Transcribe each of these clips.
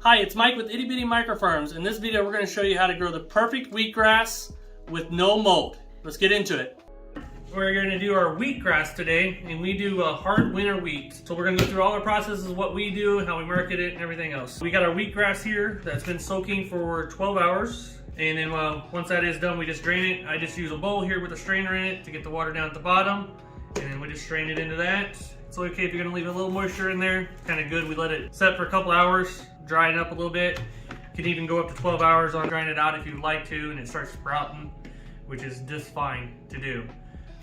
Hi, it's Mike with Itty Bitty Microfarms. In this video, we're going to show you how to grow the perfect wheatgrass with no mold. Let's get into it. We're going to do our wheatgrass today, and we do a hard winter wheat. So we're going to go through all the processes of what we do, how we market it, and everything else. We got our wheatgrass here that's been soaking for 12 hours. And then once that is done, we just drain it. I just use a bowl here with a strainer in it to get the water down at the bottom. And then we just strain it into that. It's okay if you're gonna leave a little moisture in there. Kind of good. We let it set for a couple hours, dry it up a little bit. You can even go up to 12 hours on drying it out if you'd like to, and it starts sprouting, which is just fine to do.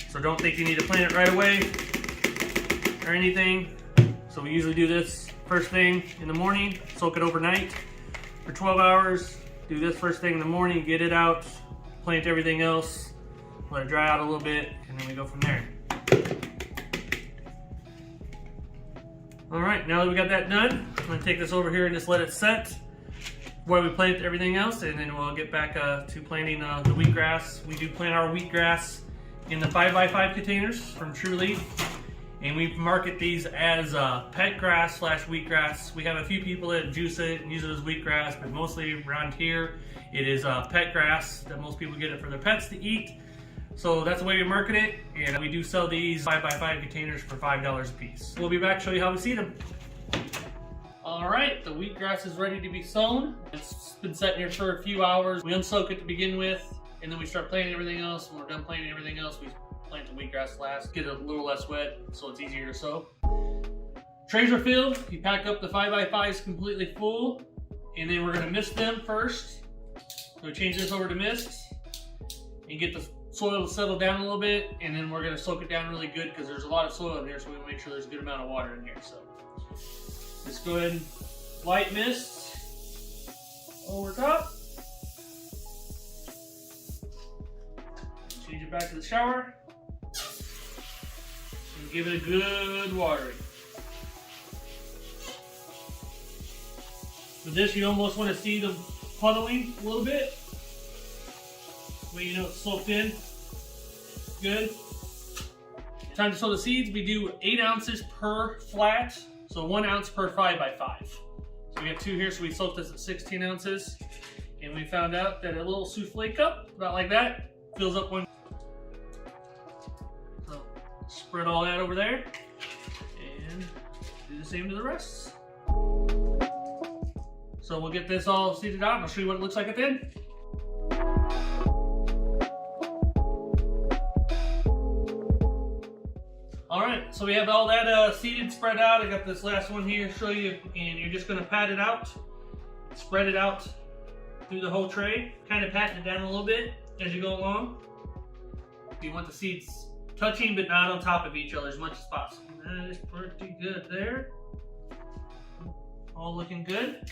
So don't think you need to plant it right away or anything. So we usually do this first thing in the morning, soak it overnight for 12 hours. Do this first thing in the morning, get it out, plant everything else, let it dry out a little bit, and then we go from there. All right, now that we got that done, I'm gonna take this over here and just let it set while we plant everything else, and then we'll get back to planting the wheatgrass. We do plant our wheatgrass in the 5x5 containers from True Leaf, and we market these as pet grass / wheatgrass. We have a few people that juice it and use it as wheatgrass, but mostly around here, it is pet grass that most people get it for their pets to eat. So that's the way we market it, and we do sell these 5x5 containers for $5 a piece. We'll be back to show you how we seed them. All right, the wheatgrass is ready to be sown. It's been sitting here for a few hours. We unsoak it to begin with, and then we start planting everything else. When we're done planting everything else, we plant the wheatgrass last, get it a little less wet so it's easier to sow. Trays are filled. You pack up the 5x5s completely full, and then we're gonna mist them first. So we change this over to mist and get the soil to settle down a little bit, and then we're gonna soak it down really good because there's a lot of soil in here, so we wanna make sure there's a good amount of water in here. So let's go ahead and light mist over top. Change it back to the shower and give it a good watering. For this, you almost want to see them puddling a little bit. Way you know it's soaked in. Good. Time to sow the seeds. We do 8 ounces per flat, so 1 ounce per 5x5. So we got 2 here, so we soaked this at 16 ounces. And we found out that a little souffle cup, about like that, fills up one. So spread all that over there and do the same to the rest. So we'll get this all seeded out and I'll show you what it looks like at the end. All right, so we have all that seeded, spread out. I got this last one here to show you, and you're just gonna pat it out, spread it out through the whole tray, kind of patting it down a little bit as you go along. You want the seeds touching, but not on top of each other as much as possible. That is pretty good there. All looking good.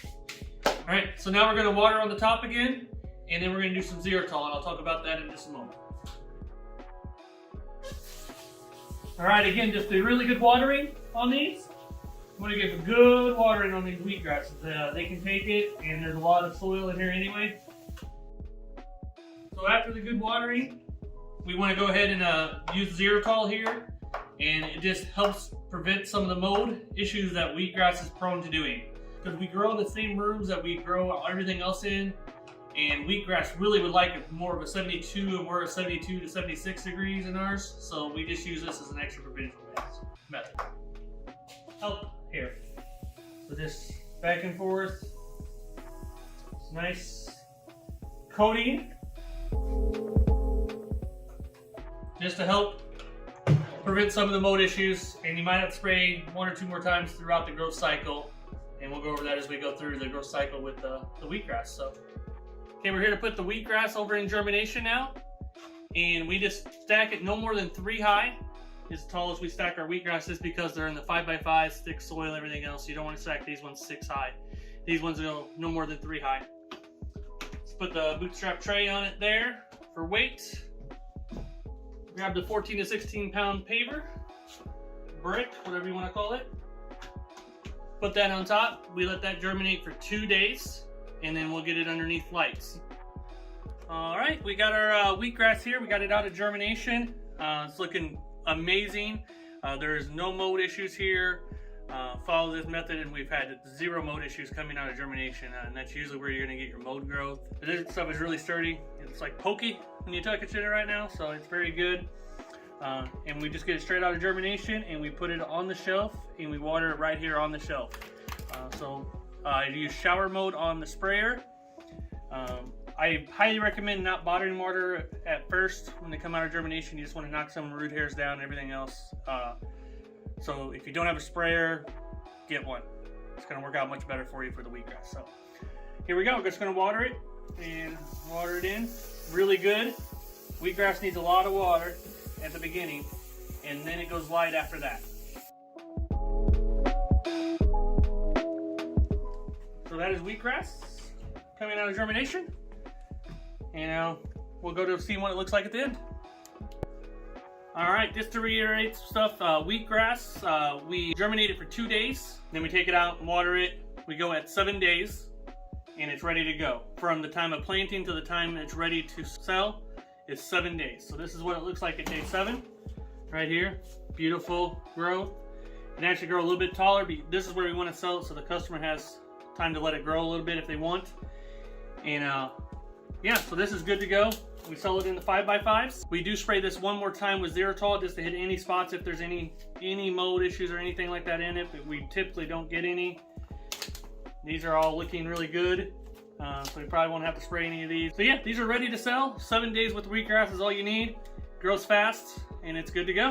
All right, so now we're gonna water on the top again, and then we're gonna do some xeritol, and I'll talk about that in just a moment. All right, again, just a really good watering on these. I'm gonna give a good watering on these wheatgrasses. They can take it, and there's a lot of soil in here anyway. So after the good watering, we wanna go ahead and use xeritol here, and it just helps prevent some of the mold issues that wheatgrass is prone to doing. Because we grow in the same rooms that we grow everything else in, and wheatgrass really would like more of a 72, and we're at 72 to 76 degrees in ours, so we just use this as an extra preventative method. Help here. So just back and forth. It's nice coating. Just to help prevent some of the mold issues, and you might have to spray 1 or 2 more times throughout the growth cycle, and we'll go over that as we go through the growth cycle with the wheatgrass. So. Okay, we're here to put the wheatgrass over in germination now, and we just stack it no more than 3 high. As tall as we stack our wheatgrass is because they're in the 5x5, thick soil, everything else. You don't want to stack these ones 6 high. These ones go no more than 3 high. Let's put the bootstrap tray on it there for weight. Grab the 14 to 16 pound paver, brick, whatever you want to call it. Put that on top. We let that germinate for 2 days. And then we'll get it underneath lights. All right, we got our wheatgrass here. We got it out of germination. It's looking amazing. There's no mold issues here. follow this method, and we've had zero mold issues coming out of germination, and that's usually where you're going to get your mold growth. But this stuff is really sturdy. It's like pokey when you touch it right now, so it's very good. And we just get it straight out of germination, and we put it on the shelf, and we water it right here on the shelf. I use shower mode on the sprayer. I highly recommend not bothering water at first when they come out of germination. You just want to knock some root hairs down and everything else. So if you don't have a sprayer, get one. It's going to work out much better for you for the wheatgrass. So here we go. We're just going to water it and water it in really good. Wheatgrass needs a lot of water at the beginning, and then it goes light after that. So that is wheatgrass coming out of germination. And now we'll go to see what it looks like at the end. All right, just to reiterate some stuff, wheatgrass, we germinate it for 2 days, then we take it out and water it. We go at 7 days, and it's ready to go. From the time of planting to the time it's ready to sell is 7 days. So this is what it looks like at day 7, right here. Beautiful growth. It can actually grow a little bit taller, but this is where we want to sell it so the customer has time to let it grow a little bit if they want. And yeah, so this is good to go. We sell it in the 5x5s. We do spray this one more time with Xeritol just to hit any spots if there's any mold issues or anything like that in it, but we typically don't get any. These are all looking really good, so we probably won't have to spray any of these. So yeah, these are ready to sell. 7 days with wheatgrass is all you need. Grows fast, and it's good to go.